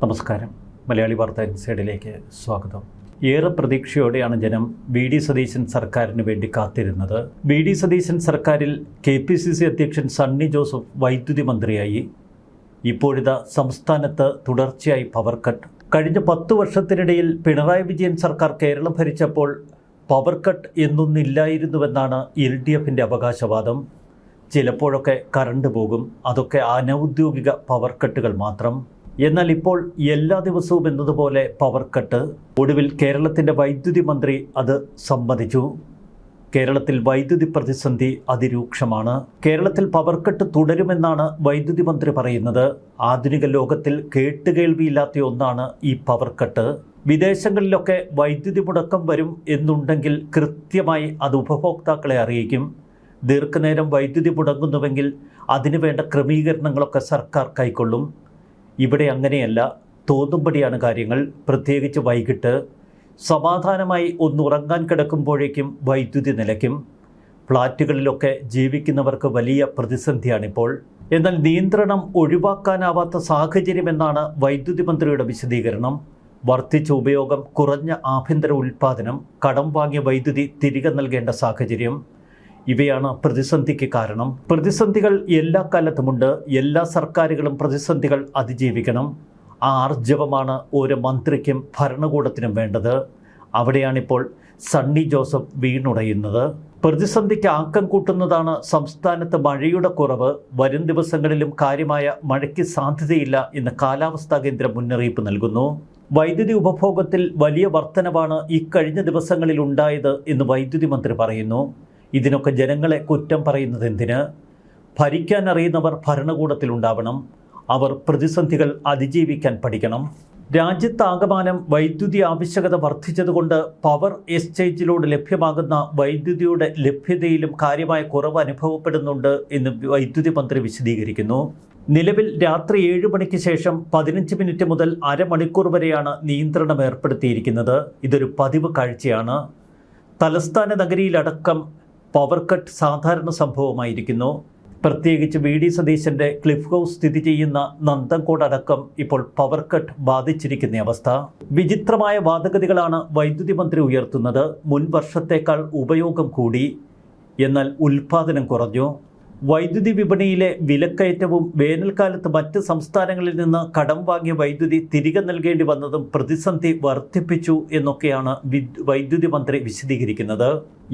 നമസ്കാരം. മലയാളി വാർത്താ ഇൻസൈഡിലേക്ക് സ്വാഗതം. ഏറെ പ്രതീക്ഷയോടെയാണ് ജനം വി.ഡി. സതീശൻ സർക്കാരിന് വേണ്ടി കാത്തിരുന്നത്. വി.ഡി. സതീശൻ സർക്കാരിൽ കെ.പി.സി.സി. അധ്യക്ഷൻ സണ്ണി ജോസഫ് വൈദ്യുതി മന്ത്രിയായി. ഇപ്പോഴിതാ സംസ്ഥാനത്ത് തുടർച്ചയായി പവർ കട്ട്. കഴിഞ്ഞ 10 വർഷത്തിനിടയിൽ പിണറായി വിജയൻ സർക്കാർ കേരളം ഭരിച്ചപ്പോൾ പവർ കട്ട് എന്നൊന്നില്ലായിരുന്നുവെന്നാണ് LDFിൻ്റെ അവകാശവാദം. ചിലപ്പോഴൊക്കെ കറണ്ട് പോകും, അതൊക്കെ അനൗദ്യോഗിക പവർ കട്ടുകൾ മാത്രം. എന്നാൽ ഇപ്പോൾ എല്ലാ ദിവസവും എന്നതുപോലെ പവർ കട്ട്. ഒടുവിൽ കേരളത്തിൻ്റെ വൈദ്യുതി മന്ത്രി അത് സമ്മതിച്ചു. കേരളത്തിൽ വൈദ്യുതി പ്രതിസന്ധി അതിരൂക്ഷമാണ്. കേരളത്തിൽ പവർ കട്ട് തുടരുമെന്നാണ് വൈദ്യുതി മന്ത്രി പറയുന്നത്. ആധുനിക ലോകത്തിൽ കേട്ടുകേൾവിയില്ലാത്ത ഒന്നാണ് ഈ പവർ കട്ട്. വിദേശങ്ങളിലൊക്കെ വൈദ്യുതി മുടക്കം വരും എന്നുണ്ടെങ്കിൽ കൃത്യമായി അത് ഉപഭോക്താക്കളെ അറിയിക്കും. ദീർഘനേരം വൈദ്യുതി മുടങ്ങുന്നുവെങ്കിൽ അതിനുവേണ്ട ക്രമീകരണങ്ങളൊക്കെ സർക്കാർ കൈക്കൊള്ളും. ഇവിടെ അങ്ങനെയല്ല, തോന്നുമ്പടിയാണ് കാര്യങ്ങൾ. പ്രത്യേകിച്ച് വൈകിട്ട് സമാധാനമായി ഒന്നുറങ്ങാൻ കിടക്കുമ്പോഴേക്കും വൈദ്യുതി നിലയ്ക്കും. ഫ്ലാറ്റുകളിലൊക്കെ ജീവിക്കുന്നവർക്ക് വലിയ പ്രതിസന്ധിയാണിപ്പോൾ. എന്നാൽ നിയന്ത്രണം ഒഴിവാക്കാനാവാത്ത സാഹചര്യമെന്നാണ് വൈദ്യുതി മന്ത്രിയുടെ വിശദീകരണം. വർദ്ധിച്ച ഉപയോഗം, കുറഞ്ഞ ആഭ്യന്തര ഉൽപ്പാദനം, കടം വാങ്ങിയ വൈദ്യുതി തിരികെ നൽകേണ്ട സാഹചര്യം, ഇവയാണ് പ്രതിസന്ധിക്ക് കാരണം. പ്രതിസന്ധികൾ എല്ലാ കാലത്തുമുണ്ട്. എല്ലാ സർക്കാരുകളും പ്രതിസന്ധികൾ അതിജീവിക്കണം. ആ ആർജവമാണ് ഓരോ മന്ത്രിക്കും ഭരണകൂടത്തിനും വേണ്ടത്. അവിടെയാണിപ്പോൾ സണ്ണി ജോസഫ് വീണുടയുന്നത്. പ്രതിസന്ധിക്ക് ആക്കം കൂട്ടുന്നതാണ് സംസ്ഥാനത്ത് മഴയുടെ കുറവ്. വരും ദിവസങ്ങളിലും കാര്യമായ മഴയ്ക്ക് സാധ്യതയില്ല എന്ന് കാലാവസ്ഥാ കേന്ദ്രം മുന്നറിയിപ്പ് നൽകുന്നു. വൈദ്യുതി ഉപഭോഗത്തിൽ വലിയ വർധനവാണ് ഈ കഴിഞ്ഞ ദിവസങ്ങളിൽ ഉണ്ടായത് എന്ന് വൈദ്യുതി മന്ത്രി പറയുന്നു. ഇതിനൊക്കെ ജനങ്ങളെ കുറ്റം പറയുന്നത് എന്തിന്? ഭരിക്കാൻ അറിയുന്നവർ ഭരണകൂടത്തിലുണ്ടാവണം. അവർ പ്രതിസന്ധികൾ അതിജീവിക്കാൻ പഠിക്കണം. രാജ്യത്താകമാനം വൈദ്യുതി ആവശ്യകത വർദ്ധിച്ചതുകൊണ്ട് പവർ എക്സ്ചേഞ്ചിലൂടെ ലഭ്യമാകുന്ന വൈദ്യുതിയുടെ ലഭ്യതയിലും കാര്യമായ കുറവ് അനുഭവപ്പെടുന്നുണ്ട് എന്ന് വൈദ്യുതി മന്ത്രി വിശദീകരിക്കുന്നു. നിലവിൽ രാത്രി 7 മണിക്ക് ശേഷം 15 മിനിറ്റ് മുതൽ അരമണിക്കൂർ വരെയാണ് നിയന്ത്രണം ഏർപ്പെടുത്തിയിരിക്കുന്നത്. ഇതൊരു പതിവ് കാഴ്ചയാണ്. തലസ്ഥാന നഗരിയിലടക്കം പവർ കട്ട് സാധാരണ സംഭവമായിരിക്കുന്നു. പ്രത്യേകിച്ച് വി.ഡി. സതീശൻ്റെ ക്ലിഫ് ഹൗസ് സ്ഥിതി ചെയ്യുന്ന നന്തൻകോട് അടക്കം ഇപ്പോൾ പവർ കട്ട് ബാധിച്ചിരിക്കുന്ന അവസ്ഥ. വിചിത്രമായ വാദഗതികളാണ് വൈദ്യുതി മന്ത്രി ഉയർത്തുന്നത്. മുൻ വർഷത്തേക്കാൾ ഉപയോഗം കൂടി, എന്നാൽ ഉൽപ്പാദനം കുറഞ്ഞു. വൈദ്യുതി വിപണിയിലെ വിലക്കയറ്റവും വേനൽക്കാലത്ത് മറ്റ് സംസ്ഥാനങ്ങളിൽ നിന്ന് കടം വാങ്ങിയ വൈദ്യുതി തിരികെ നൽകേണ്ടി വന്നതും പ്രതിസന്ധി വർദ്ധിപ്പിച്ചു എന്നൊക്കെയാണ് വൈദ്യുതി മന്ത്രി വിശദീകരിക്കുന്നത്.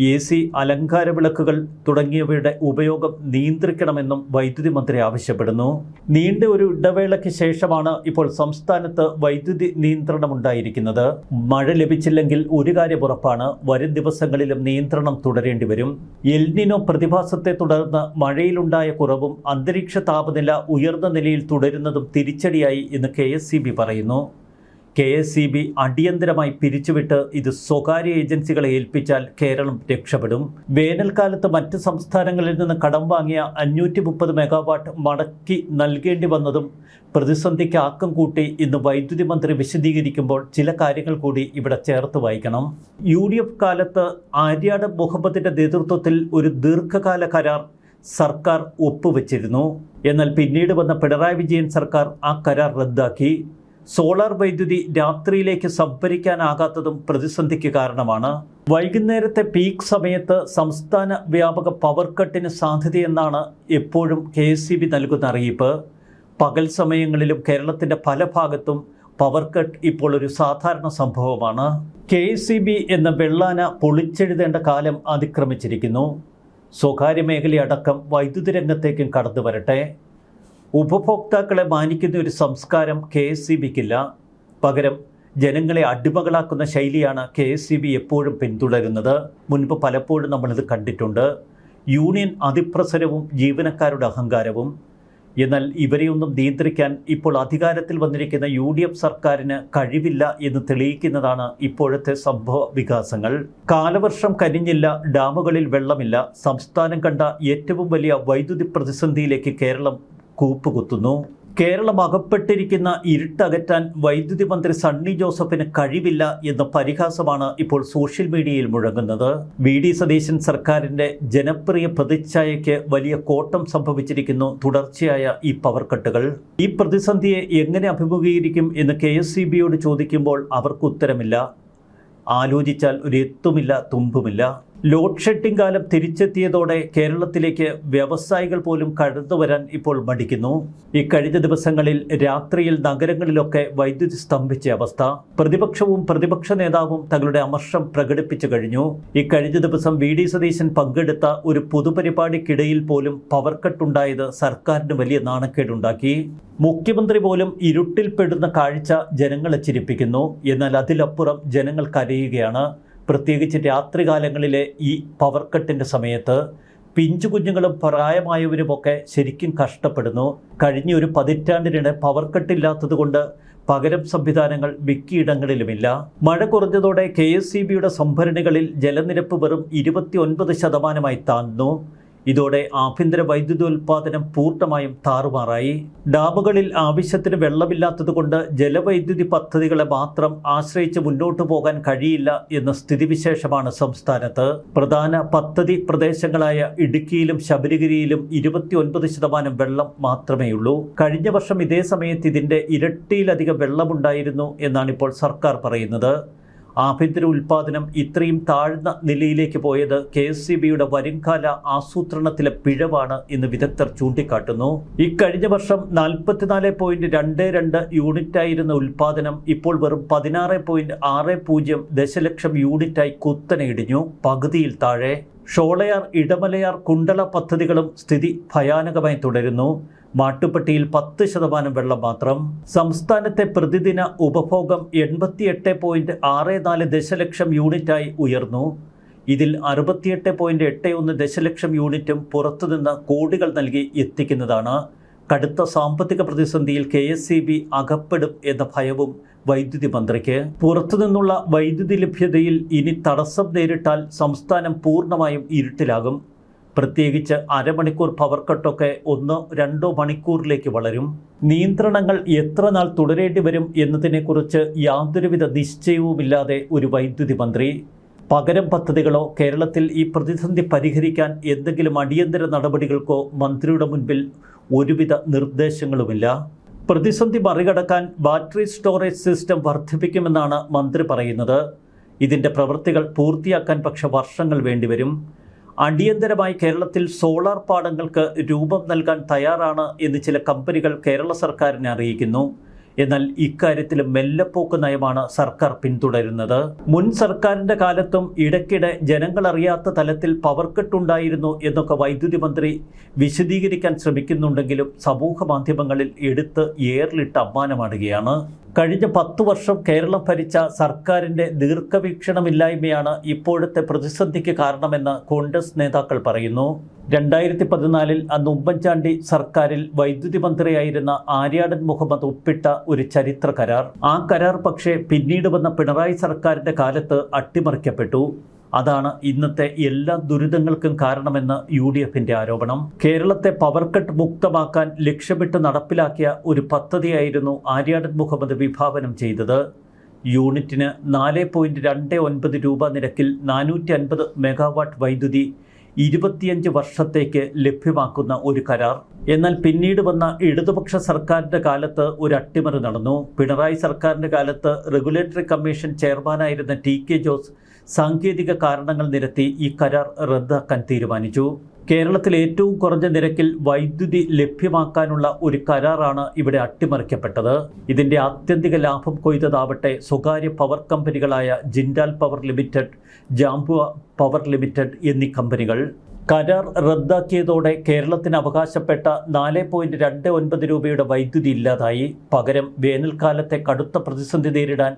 AC, അലങ്കാര വിളക്കുകൾ തുടങ്ങിയവയുടെ ഉപയോഗം നിയന്ത്രിക്കണമെന്നും വൈദ്യുതി മന്ത്രി ആവശ്യപ്പെടുന്നു. നീണ്ട ഒരു ഇടവേളയ്ക്ക് ശേഷമാണ് ഇപ്പോൾ സംസ്ഥാനത്ത് വൈദ്യുതി നിയന്ത്രണമുണ്ടായിരിക്കുന്നത്. മഴ ലഭിച്ചില്ലെങ്കിൽ ഒരു കാര്യം ഉറപ്പാണ്, വരും ദിവസങ്ങളിലും നിയന്ത്രണം തുടരേണ്ടി വരും. എൽ നിനോ പ്രതിഭാസത്തെ തുടർന്ന് മഴയിലുണ്ടായ കുറവും അന്തരീക്ഷ താപനില ഉയർന്ന നിലയിൽ തുടരുന്നതും തിരിച്ചടിയായി എന്ന് KSEB പറയുന്നു. KSEB അടിയന്തരമായി പിരിച്ചുവിട്ട് ഇത് സ്വകാര്യ ഏജൻസികളെ ഏൽപ്പിച്ചാൽ കേരളം രക്ഷപ്പെടും. വേനൽക്കാലത്ത് മറ്റ് സംസ്ഥാനങ്ങളിൽ നിന്ന് കടം വാങ്ങിയ 530 മെഗാവാട്ട് മടക്കി നൽകേണ്ടി വന്നതും പ്രതിസന്ധിക്ക് ആക്കം കൂട്ടി ഇന്ന് വൈദ്യുതി മന്ത്രി വിശദീകരിക്കുമ്പോൾ ചില കാര്യങ്ങൾ കൂടി ഇവിടെ ചേർത്ത് വായിക്കണം. UDF കാലത്ത് ആര്യാട് മുഹമ്മദിൻ്റെ നേതൃത്വത്തിൽ ഒരു ദീർഘകാല കരാർ സർക്കാർ ഒപ്പുവെച്ചിരുന്നു. എന്നാൽ പിന്നീട് വന്ന പിണറായി വിജയൻ സർക്കാർ ആ കരാർ റദ്ദാക്കി. സോളാർ വൈദ്യുതി രാത്രിയിലേക്ക് സംഭരിക്കാനാകാത്തതും പ്രതിസന്ധിക്ക് കാരണമാണ്. വൈകുന്നേരത്തെ പീക്ക് സമയത്ത് സംസ്ഥാന വ്യാപക പവർ കട്ടിന് സാധ്യതയെന്നാണ് എപ്പോഴും KSEB നൽകുന്ന അറിയിപ്പ്. പകൽ സമയങ്ങളിലും കേരളത്തിൻ്റെ പല ഭാഗത്തും പവർ കട്ട് ഇപ്പോൾ ഒരു സാധാരണ സംഭവമാണ്. KSEB എന്ന വെള്ളാന പൊളിച്ചെഴുതേണ്ട കാലം അതിക്രമിച്ചിരിക്കുന്നു. സ്വകാര്യ മേഖലയടക്കം വൈദ്യുതി രംഗത്തേക്കും കടന്നു വരട്ടെ. ഉപഭോക്താക്കളെ മാനിക്കുന്ന ഒരു സംസ്കാരം KSEBക്കില്ല. പകരം ജനങ്ങളെ അടിമകളാക്കുന്ന ശൈലിയാണ് KSEB എപ്പോഴും പിന്തുടരുന്നത്. മുൻപ് പലപ്പോഴും നമ്മളിത് കണ്ടിട്ടുണ്ട്. യൂണിയൻ അതിപ്രസരവും ജീവനക്കാരുടെ അഹങ്കാരവും. എന്നാൽ ഇവരെയൊന്നും നിയന്ത്രിക്കാൻ ഇപ്പോൾ അധികാരത്തിൽ വന്നിരിക്കുന്ന UDF സർക്കാരിന് കഴിവില്ല എന്ന് തെളിയിക്കുന്നതാണ് ഇപ്പോഴത്തെ സംഭവ വികാസങ്ങൾ. കാലവർഷം കനിഞ്ഞില്ല, ഡാമുകളിൽ വെള്ളമില്ല. സംസ്ഥാനം കണ്ട ഏറ്റവും വലിയ വൈദ്യുതി പ്രതിസന്ധിയിലേക്ക് കേരളം കൂപ്പുകുത്തുന്നു. കേരളം അകപ്പെട്ടിരിക്കുന്ന ഇരുട്ടകറ്റാൻ വൈദ്യുതി മന്ത്രി സണ്ണി ജോസഫിന് കഴിവില്ല എന്ന പരിഹാസമാണ് ഇപ്പോൾ സോഷ്യൽ മീഡിയയിൽ മുഴങ്ങുന്നത്. വി.ഡി. സതീശൻ സർക്കാരിന്റെ ജനപ്രിയ പ്രതിച്ഛായയ്ക്ക് വലിയ കോട്ടം സംഭവിച്ചിരിക്കുന്നു തുടർച്ചയായ ഈ പവർ കട്ടുകൾ. ഈ പ്രതിസന്ധിയെ എങ്ങനെ അഭിമുഖീകരിക്കും എന്ന് KSEBയോട് ചോദിക്കുമ്പോൾ അവർക്ക് ഉത്തരമില്ല. ആലോചിച്ചാൽ ഒരു എത്തുമില്ല തുമ്പുമില്ല. ലോഡ് ഷെഡിംഗ് കാലം തിരിച്ചെത്തിയതോടെ കേരളത്തിലേക്ക് വ്യവസായികൾ പോലും കടന്നു വരാൻ ഇപ്പോൾ മടിക്കുന്നു. ഇക്കഴിഞ്ഞ ദിവസങ്ങളിൽ രാത്രിയിൽ നഗരങ്ങളിലൊക്കെ വൈദ്യുതി സ്തംഭിച്ച അവസ്ഥ. പ്രതിപക്ഷവും പ്രതിപക്ഷ നേതാവും തങ്ങളുടെ അമർഷം പ്രകടിപ്പിച്ചു കഴിഞ്ഞു. ഇക്കഴിഞ്ഞ ദിവസം വി.ഡി. സതീശൻ പങ്കെടുത്ത ഒരു പൊതുപരിപാടിക്കിടയിൽ പോലും പവർ കട്ടുണ്ടായത് സർക്കാരിന് വലിയ നാണക്കേടുണ്ടാക്കി. മുഖ്യമന്ത്രി പോലും ഇരുട്ടിൽപ്പെടുന്ന കാഴ്ച ജനങ്ങളെ ചിരിപ്പിക്കുന്നു. എന്നാൽ അതിലപ്പുറം ജനങ്ങൾ കരയുകയാണ്. പ്രത്യേകിച്ച് രാത്രികാലങ്ങളിലെ ഈ പവർ കട്ടിൻ്റെ സമയത്ത് പിഞ്ചു കുഞ്ഞുങ്ങളും പ്രായമായവരുമൊക്കെ ശരിക്കും കഷ്ടപ്പെടുന്നു. കഴിഞ്ഞ ഒരു പതിറ്റാണ്ടിനിടെ പവർ കട്ടില്ലാത്തതുകൊണ്ട് പകരം സംവിധാനങ്ങൾ മിക്കയിടങ്ങളിലുമില്ല. മഴ കുറഞ്ഞതോടെ KSEBയുടെ സംഭരണികളിൽ ജലനിരപ്പ് വെറും 29% താഴ്ന്നു. ഇതോടെ ആഭ്യന്തര വൈദ്യുതോൽപാദനം പൂർണ്ണമായും താറുമാറായി. ഡാമുകളിൽ ആവശ്യത്തിന് വെള്ളമില്ലാത്തതുകൊണ്ട് ജലവൈദ്യുതി പദ്ധതികളെ മാത്രം ആശ്രയിച്ച് മുന്നോട്ടു പോകാൻ കഴിയില്ല എന്ന സ്ഥിതിവിശേഷമാണ് സംസ്ഥാനത്ത്. പ്രധാന പദ്ധതി പ്രദേശങ്ങളായ ഇടുക്കിയിലും ശബരിഗിരിയിലും 29% വെള്ളം മാത്രമേയുള്ളൂ. കഴിഞ്ഞ വർഷം ഇതേ സമയത്ത് ഇതിൻ്റെ ഇരട്ടിയിലധികം വെള്ളമുണ്ടായിരുന്നു എന്നാണ് ഇപ്പോൾ സർക്കാർ പറയുന്നത്. ആഭ്യന്തര ഉൽപാദനം ഇത്രയും താഴ്ന്ന നിലയിലേക്ക് പോയത് KSEBയുടെ വരുംകാല ആസൂത്രണത്തിലെ പിഴവാണ് എന്ന് വിദഗ്ധർ ചൂണ്ടിക്കാട്ടുന്നു. ഇക്കഴിഞ്ഞ വർഷം 44.22 യൂണിറ്റായിരുന്ന ഉൽപാദനം ഇപ്പോൾ വെറും 16.60 ദശലക്ഷം യൂണിറ്റായി കുത്തനെ ഇടിഞ്ഞു. പകുതിയിൽ താഴെ. ഷോളയാർ, ഇടമലയാർ, കുണ്ടള പദ്ധതികളും സ്ഥിതി ഭയാനകമായി തുടരുന്നു. മാട്ടുപ്പെട്ടിയിൽ 10% വെള്ളം മാത്രം. സംസ്ഥാനത്തെ പ്രതിദിന ഉപഭോഗം 88.64 ദശലക്ഷം യൂണിറ്റായി ഉയർന്നു. ഇതിൽ 68.81 ദശലക്ഷം യൂണിറ്റും പുറത്തുനിന്ന് കോടികൾ നൽകി എത്തിക്കുന്നതാണ്. കടുത്ത സാമ്പത്തിക പ്രതിസന്ധിയിൽ KSEB അകപ്പെടും എന്ന ഭയവും വൈദ്യുതി മന്ത്രിക്ക്. പുറത്തുനിന്നുള്ള വൈദ്യുതി ലഭ്യതയിൽ ഇനി തടസ്സം നേരിട്ടാൽ സംസ്ഥാനം പൂർണ്ണമായും ഇരുട്ടിലാകും. പ്രത്യേകിച്ച് അരമണിക്കൂർ പവർ കട്ടൊക്കെ 1-2 മണിക്കൂറിലേക്ക് വളരും. നിയന്ത്രണങ്ങൾ എത്ര നാൾ തുടരേണ്ടി വരും എന്നതിനെക്കുറിച്ച് യാതൊരുവിധ നിശ്ചയവുമില്ലാതെ ഒരു വൈദ്യുതി മന്ത്രി. പകരം പദ്ധതികളോ കേരളത്തിൽ ഈ പ്രതിസന്ധി പരിഹരിക്കാൻ എന്തെങ്കിലും അടിയന്തര നടപടികൾക്കോ മന്ത്രിയുടെ മുൻപിൽ ഒരുവിധ നിർദ്ദേശങ്ങളുമില്ല. പ്രതിസന്ധി മറികടക്കാൻ ബാറ്ററി സ്റ്റോറേജ് സിസ്റ്റം വർദ്ധിപ്പിക്കുമെന്നാണ് മന്ത്രി പറയുന്നത്. ഇതിൻ്റെ പ്രവൃത്തികൾ പൂർത്തിയാക്കാൻ പക്ഷേ വർഷങ്ങൾ വേണ്ടിവരും. അടിയന്തരമായി കേരളത്തിൽ സോളാർ പാടങ്ങൾക്ക് രൂപം നൽകാൻ തയ്യാറാണ് എന്ന് ചില കമ്പനികൾ കേരള സർക്കാരിനെ അറിയിക്കുന്നു. എന്നാൽ ഇക്കാര്യത്തിൽ മെല്ലെപ്പോക്ക് നയമാണ് സർക്കാർ പിന്തുടരുന്നത്. മുൻ സർക്കാരിൻ്റെ കാലത്തും ഇടയ്ക്കിടെ ജനങ്ങൾ അറിയാത്ത തലത്തിൽ പവർ കട്ടുണ്ടായിരുന്നു എന്നൊക്കെ വൈദ്യുതി മന്ത്രി വിശദീകരിക്കാൻ ശ്രമിക്കുന്നുണ്ടെങ്കിലും സമൂഹ മാധ്യമങ്ങളിൽ എടുത്ത് ഏറിലിട്ട് അമ്മാനമാടുകയാണ്. കഴിഞ്ഞ 10 വർഷം കേരളം ഭരിച്ച സർക്കാരിൻ്റെ ദീർഘവീക്ഷണമില്ലായ്മയാണ് ഇപ്പോഴത്തെ പ്രതിസന്ധിക്ക് കാരണമെന്ന് കോൺഗ്രസ് നേതാക്കൾ പറയുന്നു. 2014 അന്ന് ഉമ്മൻചാണ്ടി സർക്കാരിൽ വൈദ്യുതി മന്ത്രിയായിരുന്ന ആര്യാടൻ മുഹമ്മദ് ഒപ്പിട്ട ഒരു ചരിത്ര കരാർ. ആ കരാർ പക്ഷേ പിന്നീട് വന്ന പിണറായി സർക്കാരിൻ്റെ കാലത്ത് അട്ടിമറിക്കപ്പെട്ടു. അതാണ് ഇന്നത്തെ എല്ലാ ദുരിതങ്ങൾക്കും കാരണമെന്ന് UDFിൻ്റെ ആരോപണം. കേരളത്തെ പവർ കട്ട് മുക്തമാക്കാൻ ലക്ഷ്യമിട്ട് നടപ്പിലാക്കിയ ഒരു പദ്ധതിയായിരുന്നു ആര്യാടൻ മുഹമ്മദ് വിഭാവനം ചെയ്തത്. യൂണിറ്റിന് 4.29 രൂപ നിരക്കിൽ 450 മെഗാവാട്ട് വൈദ്യുതി 25 വർഷത്തേക്ക് ലഭ്യമാക്കുന്ന ഒരു കരാർ. എന്നാൽ പിന്നീട് വന്ന ഇടതുപക്ഷ സർക്കാരിൻ്റെ കാലത്ത് ഒരു അട്ടിമറി നടന്നു. പിണറായി സർക്കാരിൻ്റെ കാലത്ത് റെഗുലേറ്ററി കമ്മീഷൻ ചെയർമാനായിരുന്ന TK ജോസ് സാങ്കേതിക കാരണങ്ങൾ നിരത്തി ഈ കരാർ റദ്ദാക്കാൻ തീരുമാനിച്ചു. കേരളത്തിൽ ഏറ്റവും കുറഞ്ഞ നിരക്കിൽ വൈദ്യുതി ലഭ്യമാക്കാനുള്ള ഒരു കരാറാണ് ഇവിടെ അട്ടിമറിക്കപ്പെട്ടത്. ഇതിൻ്റെ ആത്യന്തിക ലാഭം കൊയ്തതാവട്ടെ സ്വകാര്യ പവർ കമ്പനികളായ Jindal power limited, Jhabua power limited എന്നീ കമ്പനികൾ. കരാർ റദ്ദാക്കിയതോടെ കേരളത്തിന് അവകാശപ്പെട്ട 4.29 രൂപയുടെ വൈദ്യുതി ഇല്ലാതായി. പകരം വേനൽക്കാലത്തെ കടുത്ത പ്രതിസന്ധി നേരിടാൻ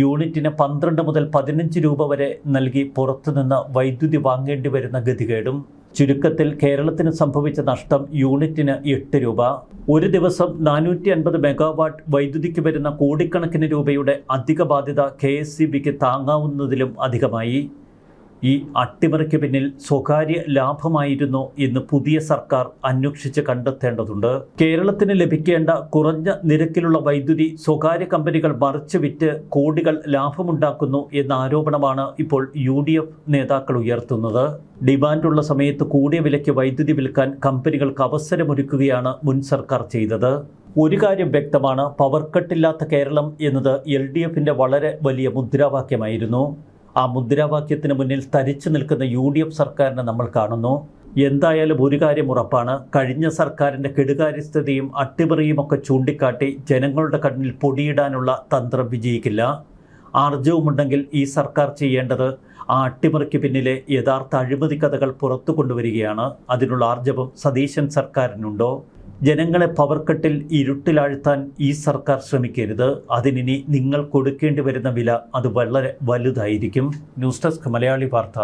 യൂണിറ്റിന് 12 മുതൽ 15 രൂപ വരെ നൽകി പുറത്തുനിന്ന് വൈദ്യുതി വാങ്ങേണ്ടി വരുന്ന ഗതികേടും. ചുരുക്കത്തിൽ കേരളത്തിന് സംഭവിച്ച നഷ്ടം യൂണിറ്റിന് 8 രൂപ. ഒരു ദിവസം 450 മെഗാവാട്ട് വൈദ്യുതിക്ക് വരുന്ന കോടിക്കണക്കിന് രൂപയുടെ അധിക ബാധ്യത KSEBക്ക് താങ്ങാവുന്നതിലും അധികമായി. ഈ അട്ടിമറിക്ക് പിന്നിൽ സ്വകാര്യ ലാഭമായിരുന്നോ എന്ന് പുതിയ സർക്കാർ അന്വേഷിച്ച് കണ്ടെത്തേണ്ടതുണ്ട്. കേരളത്തിന് ലഭിക്കേണ്ട കുറഞ്ഞ നിരക്കിലുള്ള വൈദ്യുതി സ്വകാര്യ കമ്പനികൾ മറിച്ച് വിറ്റ് കോടികൾ ലാഭമുണ്ടാക്കുന്നു എന്ന ആരോപണമാണ് ഇപ്പോൾ UDF നേതാക്കൾ ഉയർത്തുന്നത്. ഡിമാൻഡുള്ള സമയത്ത് കൂടിയ വിലയ്ക്ക് വൈദ്യുതി വിൽക്കാൻ കമ്പനികൾക്ക് അവസരമൊരുക്കുകയാണ് മുൻ സർക്കാർ ചെയ്തത്. ഒരു കാര്യം വ്യക്തമാണ്, പവർ കട്ടില്ലാത്ത കേരളം എന്നത് LDFിൻ്റെ വളരെ വലിയ മുദ്രാവാക്യമായിരുന്നു. ആ മുദ്രാവാക്യത്തിന് മുന്നിൽ തരിച്ചു നിൽക്കുന്ന UDF സർക്കാരിനെ നമ്മൾ കാണുന്നു. എന്തായാലും ഒരു കാര്യം ഉറപ്പാണ്, കഴിഞ്ഞ സർക്കാരിൻ്റെ കെടുകാര്യസ്ഥതയും അട്ടിമറിയുമൊക്കെ ചൂണ്ടിക്കാട്ടി ജനങ്ങളുടെ കണ്ണിൽ പൊടിയിടാനുള്ള തന്ത്രം വിജയിക്കില്ല. ആർജവുമുണ്ടെങ്കിൽ ഈ സർക്കാർ ചെയ്യേണ്ടത് ആ അട്ടിമറിക്ക് പിന്നിലെ യഥാർത്ഥ അഴിമതി കഥകൾ പുറത്തു കൊണ്ടുവരികയാണ്. അതിനുള്ള ആർജവം സതീശൻ സർക്കാരിനുണ്ടോ? ജനങ്ങളെ പവർക്കട്ടിൽ ഇരുട്ടിലാഴ്ത്താൻ ഈ സർക്കാർ ശ്രമിക്കരുത്. അതിനി നിങ്ങൾ കൊടുക്കേണ്ടി വരുന്ന വില അത് വളരെ വലുതായിരിക്കും. ന്യൂസ് ഡെസ്ക് മലയാളി വാർത്ത.